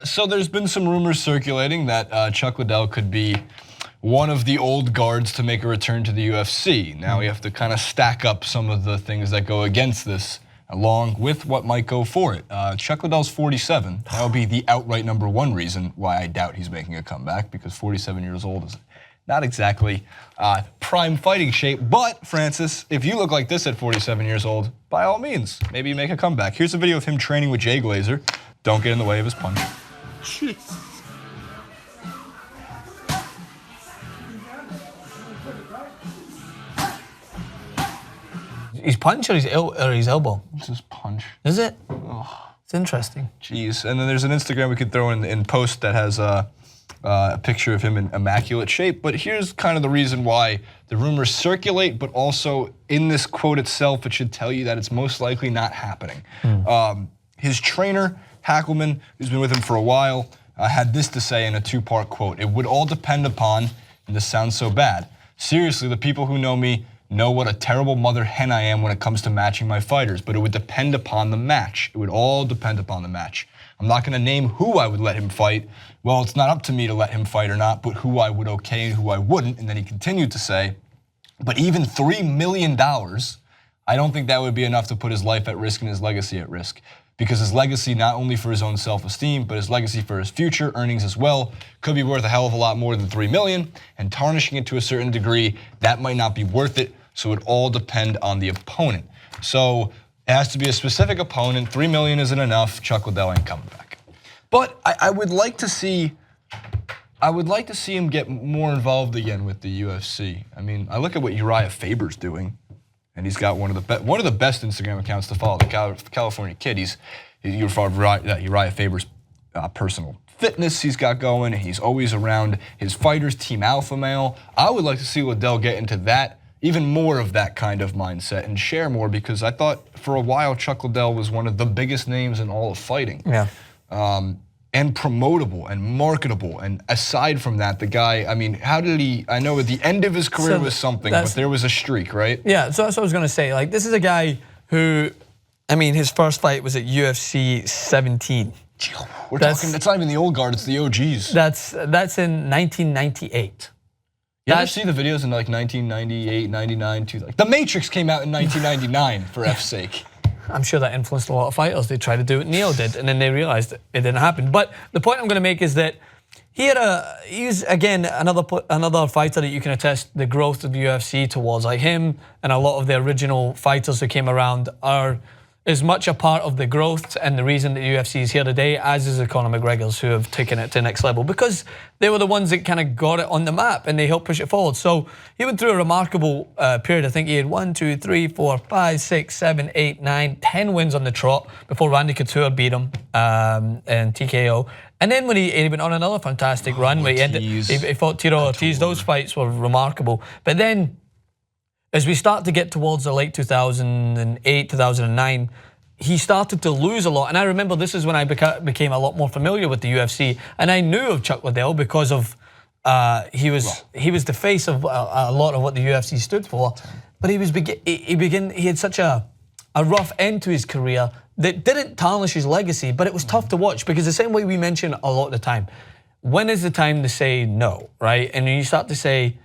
So there's been some rumors circulating that Chuck Liddell could be one of the old guards to make a return to the UFC. Now we have to kind of stack up some of the things that go against this, along with what might go for it. Chuck Liddell's 47. That would be the outright #1 reason why I doubt he's making a comeback, because 47 years old is not exactly prime fighting shape. But Francis, if you look like this at 47 years old, by all means, maybe you make a comeback. Here's a video of him training with Jay Glazer. Don't get in the way of his punch. Jeez. His punch or his elbow? It's his punch. Is it? Oh, it's interesting. Jeez. And then there's an Instagram we could throw in post that has a picture of him in immaculate shape. But here's kind of the reason why the rumors circulate, but also in this quote itself, it should tell you that it's most likely not happening. His trainer, Hackelman, who's been with him for a while, had this to say in a 2-part quote. It would all depend upon, and this sounds so bad, seriously, the people who know me know what a terrible mother hen I am when it comes to matching my fighters, but it would depend upon the match. It would all depend upon the match. I'm not gonna name who I would let him fight. Well, it's not up to me to let him fight or not, but who I would okay and who I wouldn't. And then he continued to say, but even $3 million, I don't think that would be enough to put his life at risk and his legacy at risk. Because his legacy, not only for his own self-esteem, but his legacy for his future earnings as well, could be worth a hell of a lot more than $3 million, and tarnishing it to a certain degree, that might not be worth it, so it all depend on the opponent. So it has to be a specific opponent. $3 million isn't enough. Chuck Liddell ain't coming back. But I would like to see him get more involved again with the UFC. I mean, I look at what Uriah Faber's doing. And he's got one of the best Instagram accounts to follow, the California Kid. He's Uriah Faber's personal fitness he's got going, and he's always around his fighters, Team Alpha Male. I would like to see Liddell get into that, even more of that kind of mindset, and share more, because I thought for a while Chuck Liddell was one of the biggest names in all of fighting. Yeah. And promotable and marketable. And aside from that, the guy, I mean, how did he, I know at the end of his career was something, but there was a streak, right? Yeah, so that's what I was gonna say. Like, this is a guy who, I mean, his first fight was at UFC 17. We're talking, that's not even the old guard, it's the OGs. That's in 1998. You ever see the videos in like 1998, 99, like The Matrix came out in 1999 for F's sake. I'm sure that influenced a lot of fighters. They tried to do what Neil did, and then they realized it didn't happen. But the point I'm going to make is that he's again another fighter that you can attest the growth of the UFC towards. Like him and a lot of the original fighters who came around are as much a part of the growth and the reason that the UFC is here today as is the Conor McGregors, who have taken it to the next level, because they were the ones that kind of got it on the map and they helped push it forward. So he went through a remarkable period. I think he had 1, 2, 3, 4, 5, 6, 7, 8, 9, 10 wins on the trot before Randy Couture beat him and TKO. And then when he went on another fantastic run where he fought Tito Ortiz, those fights were remarkable. But then as we start to get towards the late 2008, 2009, he started to lose a lot. And I remember this is when I became a lot more familiar with the UFC. And I knew of Chuck Liddell because of he was the face of a lot of what the UFC stood for. But he had such a rough end to his career that didn't tarnish his legacy, but it was tough to watch, because the same way we mention a lot of the time, when is the time to say no, right? And you start to say,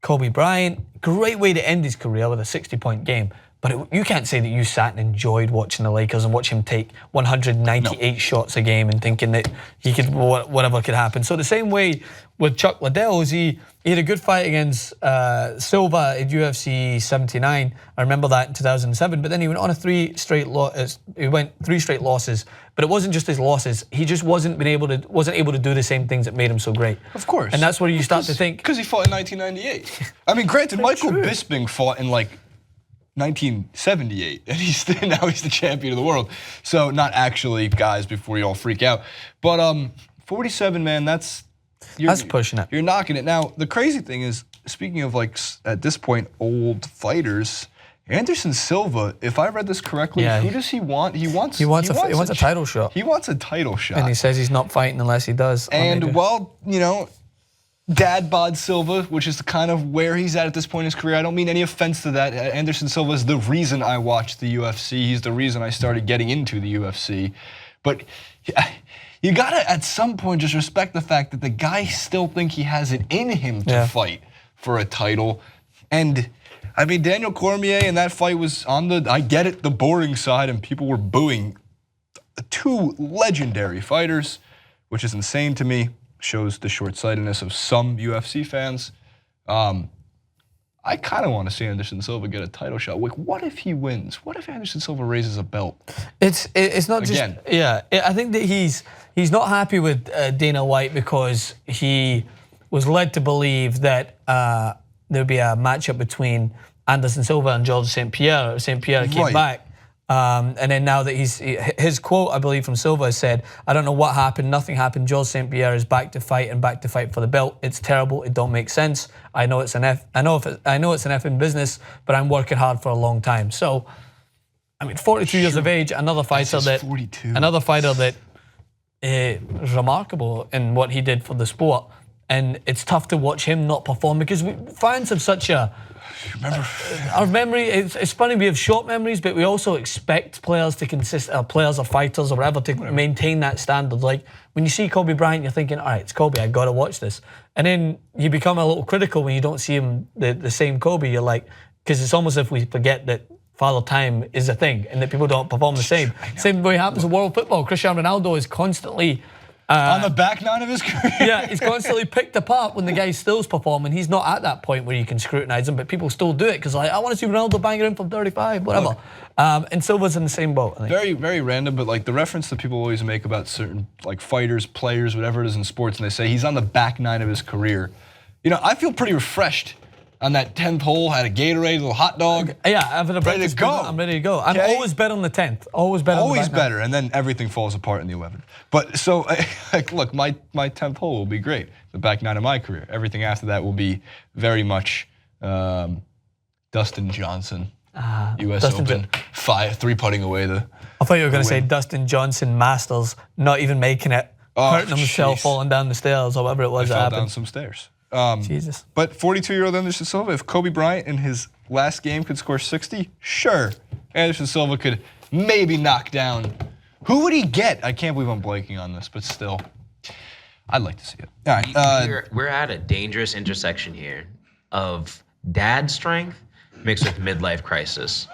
Kobe Bryant, great way to end his career with a 60-point game. But you can't say that you sat and enjoyed watching the Lakers and watch him take 198 shots a game and thinking that he could, whatever could happen. So the same way with Chuck Liddell is he had a good fight against Silva at UFC 79. I remember that in 2007. But then he went on three straight losses. But it wasn't just his losses. He just wasn't able to do the same things that made him so great. Of course. And that's where you start to think. Because he fought in 1998. I mean, granted, Michael Bisping fought in like 1978, and now he's the champion of the world. So not actually, guys, before you all freak out. But 47, man, that's pushing it. You're knocking it. Now, the crazy thing is, speaking of like at this point old fighters, Anderson Silva, if I read this correctly, who does he want? He wants a title shot. He wants a title shot. And he says he's not fighting unless he does. And well, you know, Dad bod Silva, which is kind of where he's at this point in his career. I don't mean any offense to that. Anderson Silva is the reason I watched the UFC. He's the reason I started getting into the UFC. But you gotta at some point just respect the fact that the guy still think he has it in him to fight for a title. And I mean, Daniel Cormier in that fight was on the, I get it, the boring side, and people were booing two legendary fighters, which is insane to me. Shows the short-sightedness of some UFC fans. I kind of want to see Anderson Silva get a title shot. Like, what if he wins? What if Anderson Silva raises a belt? It's not just I think that he's not happy with Dana White because he was led to believe that there'd be a matchup between Anderson Silva and Georges St-Pierre. St-Pierre came back. And then now that his quote, I believe, from Silva said, "I don't know what happened, nothing happened. Georges St-Pierre is back to fight and back to fight for the belt. It's terrible, it don't make sense. I know it's an effing business, but I'm working hard for a long time." So, I mean, 42 years of age, another fighter that is remarkable in what he did for the sport. And it's tough to watch him not perform because fans have such a our memory. It's funny, we have short memories, but we also expect players to players or fighters or whatever to maintain that standard. Like when you see Kobe Bryant, you're thinking, all right, it's Kobe, I gotta watch this. And then you become a little critical when you don't see him the same Kobe. You're like, because it's almost as if we forget that Father Time is a thing and that people don't perform the same. Same way happens in world football. Cristiano Ronaldo is constantly on the back nine of his career. Yeah, he's constantly picked apart when the guy still's performing. He's not at that point where you can scrutinise him, but people still do it because like, I want to see Ronaldo bang it in from 35, whatever. And Silva's in the same boat, I think. Very, very random, but like the reference that people always make about certain like fighters, players, whatever it is in sports, and they say he's on the back nine of his career. You know, I feel pretty refreshed on that 10th hole, had a Gatorade, a little hot dog. Yeah, I've had a ready to go. I'm ready to go. I'm always bet on the 10th. Always bet on the back better, and then everything falls apart in the 11th. But so, like, look, my 10th hole will be great. The back nine of my career. Everything after that will be very much Dustin Johnson, U.S. Open, 3-putting away the. I thought you were going to say Dustin Johnson Masters, not even making it, hurting himself, falling down the stairs or whatever it was. I fell down some stairs. Jesus. But 42-year-old Anderson Silva, if Kobe Bryant in his last game could score 60, sure. Anderson Silva could maybe knock down. Who would he get? I can't believe I'm blanking on this, but still, I'd like to see it. All right. We're at a dangerous intersection here of dad strength mixed with midlife crisis.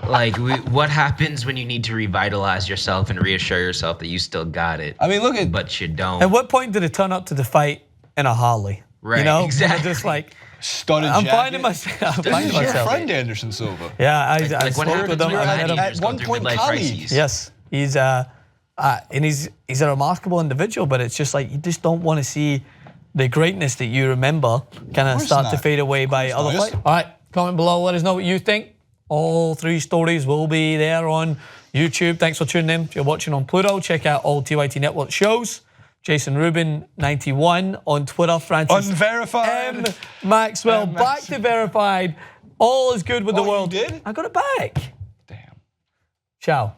Like, what happens when you need to revitalize yourself and reassure yourself that you still got it? I mean, look at. But you don't. At what point did it turn up to the fight in a Harley? Right, you know? exactly. Just like, studded I'm jacket. finding myself. This is your friend, Anderson Silva. Yeah, I what spoke happens with him. when I met him. At one point, colleagues. Yes, he's and he's a remarkable individual, but it's just like you just don't want to see the greatness that you remember kind of start to fade away by other fights. All right, comment below, let us know what you think. All 3 stories will be there on YouTube. Thanks for tuning in. If you're watching on Pluto, check out all TYT Network shows. Jason Rubin 91 on Twitter. Francis Unverified. M. Maxwell back to verified. All is good with the world. You did? I got it back. Damn. Ciao.